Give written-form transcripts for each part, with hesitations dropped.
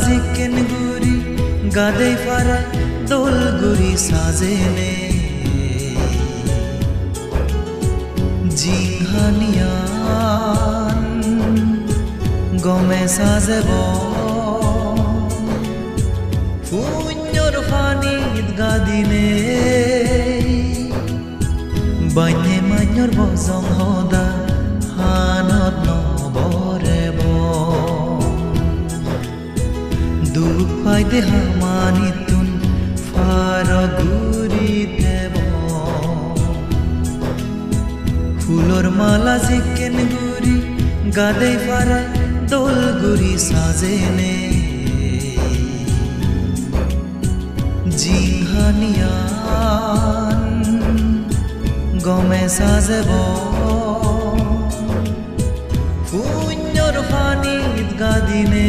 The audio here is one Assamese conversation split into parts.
জিকেন গুৰি গাদে ফাৰা দোল গুৰি সাজেনে জিংহানিয়ান গমে সাজেব পুণ্যৰ ফানিত গাদিনে বাইনে মান্যৰ বজং হদা হানত নবৰেব দুখ পাই দেহা মানিতুন ফাৰ গুৰি দেব ফুলৰ মালা জিকেন গুৰি গাদে ফাৰা দোল গুৰি সাজেনে জিংহানিয়ান গমে সাজেব পুণ্যৰ ফানিত গাদিনে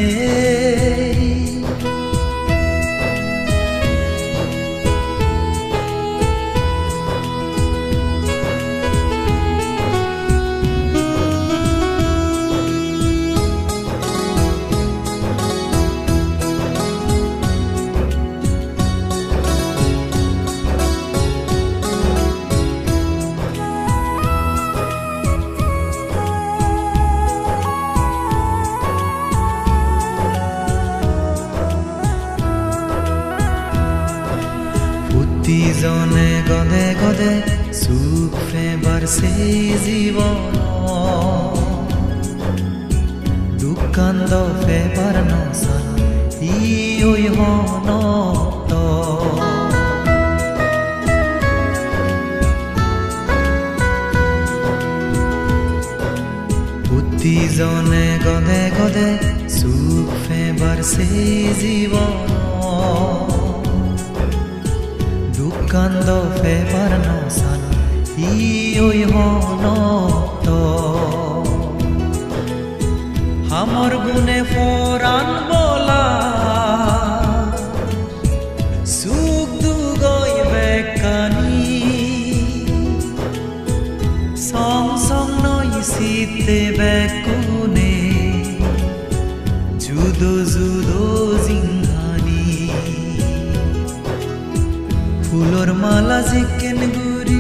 জনে গদে গদে সুখ ফেবার সে জীবন দুঃখান্দ ফেবার নসান ই ওই হনত বুদ্ধি জনে গদে গদে সুখ ফেবার সে জীবন কান্দ ফেবার নসান ই ওই হনত হামর গুনে ফরান বলা সুখ দুগই বেকানি সং সং নই সিতে বেকুনে জুদো জুদো জিংহানি ফুলৰ মালা জিকেন গুৰি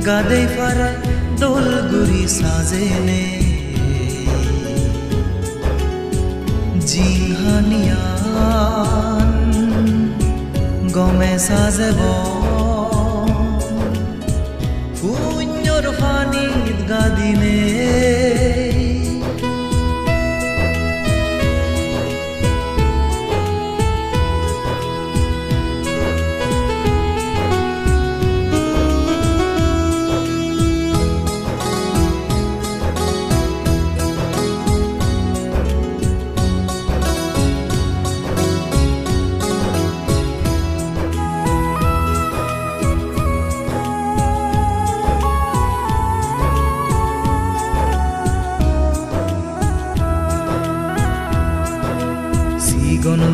গাদে ফাৰা দোল গুৰি সাজেনে জিংহানিয়ান গমে সাজেব পুণ্যৰ ফানিত গাদিনে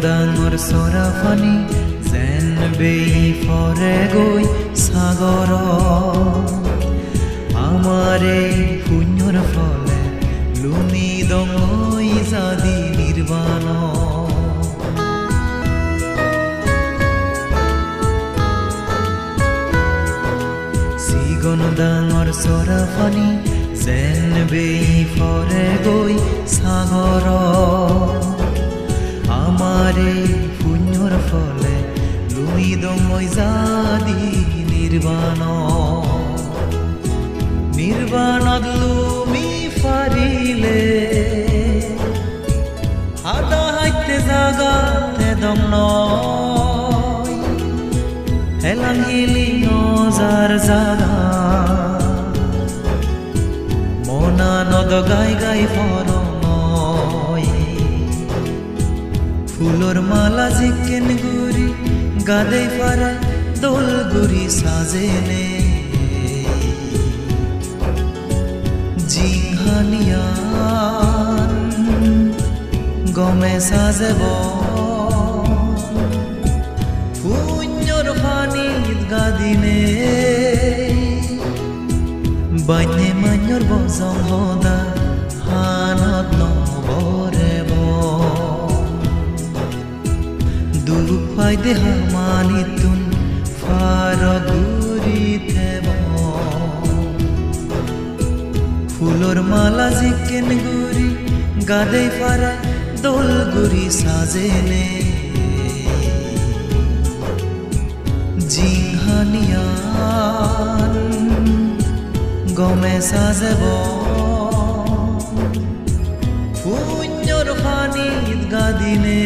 ডাঙৰ চৰা ফানি যেন বেই ফৰে গৈ সাগৰ আমাৰে পুণ্যৰ ফলে লুমি দঙৈ জাদি নিৰ্বাণ চিগন ডাঙৰ চৰা ফানি যেন বেই ফৰে গৈ সাগৰ আমারে পুণ্যর ফলে লুমি দময় জাদি নির্বাণ নির্বাণত লুমি ফারিলে হাদা হাইতে জাগাতে দম নয় হেলাং হিলি নজার জাগা মনা নদ গাই গাই ফর ফুলৰ মালা জিকেন গুৰি গাদে ফাৰা দোল গুৰি সাজেনে জিংহানিয়ান গমে সাজেব পুণ্যৰ ফানিত গাদিনে বাইনে মান্যৰ বজং হদা হানত নবৰেব দেহা মানিতুন ফাৰগুৰি থেব ফুলৰ মালা জিকেন গুৰি গাদে ফাৰা দোল গুৰি সাজেনে জিংহানিয়ান গমে সাজেব পুণ্যৰ ফানিত গাদিনে